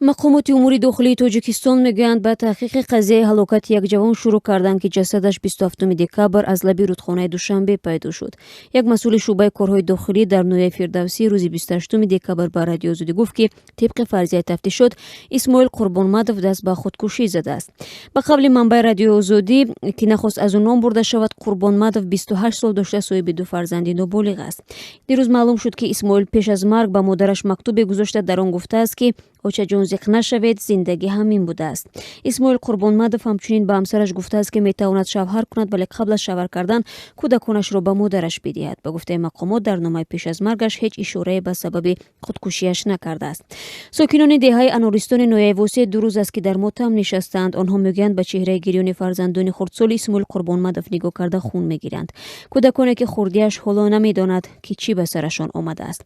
мақомоти умури дохилии Тоҷикистон мегӯянд ба таҳқиқи қазияи ҳалокати як ҷавон шурӯъ карданд ки ҷасадаш 27 декабр аз лаби рӯдхонаи Душанбе пайдо шуд. Як масъули шӯъбаи корҳои дохилӣ дар ноҳияи Фирдавсӣ рӯзи 28 декабр ба Радиои Озодӣ гуфт ки тибқи фарзияи тафтишот Исмоил Қурбонмадов даст ба худкушӣ задааст. Ба қавли манбаи Радиои Озодӣ ки нахост аз ӯ ном бурда шавад, Қурбонмадов 28 сол дошта соҳиби ду фарзанди ноболиғ аст. Дирӯз маълум шуд ки Исмоил пеш аз марг ба модараш мактубе гузошта дар он гуфтааст ки очаҷон зиқ нашавед, зиндагӣ ҳамин будааст. Исмоил Қурбонмадов ҳамчунин ба ҳамсараш гуфтааст ки метавонад шавҳар кунад, вале қабл аз шавҳар кардан кӯдаконашро ба модараш бидиҳад. Ба гуфтаи Мақомот дар номаи пеш аз маргаш ҳеҷ ишорае ба сабаби худкушиаш накардааст. Сокинони деҳаи ануристони ноҳияи восеъ ду рӯз аст ки дар мотам нишастаанд. Онҳо мегӯянд ба чеҳраи гирёни фарзандони хурдсоли Исмоил Қурбонмадов нигоҳ карда хун мегиранд. Кӯдаконе ки хурдиаш ҳоло намедонад ки чӣ ба сарашон омадааст.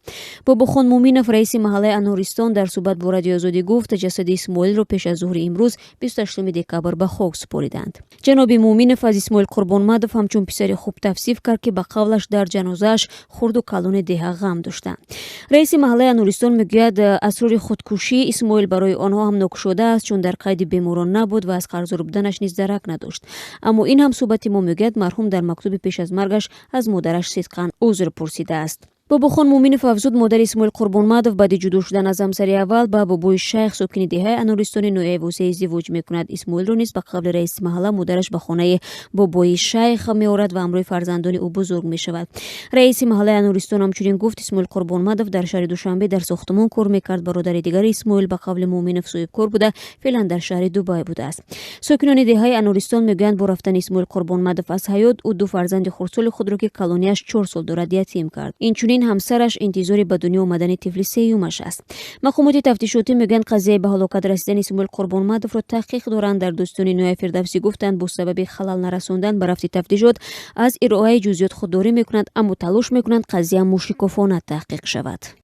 Бобохон Муминов, раиси маҳаллаи ануристон, дар суҳбат бо Радиои Озодӣ гуфт ҷасади Исмоилро пеш аз зуҳри имрӯз 28 декабр ба хок супориданд. ҷаноби Муминов аз Исмоил Қурбонмадов ҳамчун писари хуб тавсиф кард ки ба қавлаш дар ҷанозааш хурду калони деҳа ғам доштанд. раиси маҳаллаи ануристон мегӯяд асрори худкушӣ Исмоил барои онҳо ҳам нокушода аст, чун дар қайди беморон набуд ва аз қарзору буданаш низ дарак надошт. Аммо ин ҳам суҳбати мо мегӯяд марҳум дар мактуби пеш аз маргаш аз модараш сидқан узр пурсидааст. Бобохон Муминов афзуд, модари Исмоил Қурбонмадов баъди ҷудо шудан аз ҳамсари аввал ба бобои шайх сокини деҳаи ануристони ноҳияи восеъ издивоҷ мекунад. Исмоилро низ ба қавли раиси маҳалла модараш ба хонаи бобои шайх меорад ва ҳамроҳи фарзандони ӯ бузург мешавад. раиси маҳаллаи ануристон ҳамчунин гуфт, Исмоил Қурбонмадов дар шаҳри Душанбе дар сохтмон кор мекард. Бародари дигари Исмоил ба қавли Муминов соҳибкор буда, феълан дар шаҳри Дубай будааст. Сокинони деҳаи ануристон мегӯянд бо рафтани Исмоил Қурбонмадов аз ҳаёт ӯ ду фарзанди хурдсоли худро ки калонияш 4 сол дорад ятим кард. Инчунин ҳамсараш интизори ба дунё омадани тифли сеюмаш аст. Мақомоти тафтишотӣ мегӯянд қазияи ба ҳалокат расидани Исмоил Қурбонмадовро таҳқиқ доранд. Дар дӯстони ноҳияи Фирдавсӣ гуфтанд бо сабаби халал нарасондан ба рафти тафтишот аз ироаи ҷузъиёт худдорӣ мекунанд, аммо талош мекунанд қазия мушрикофона таҳқиқ шавад.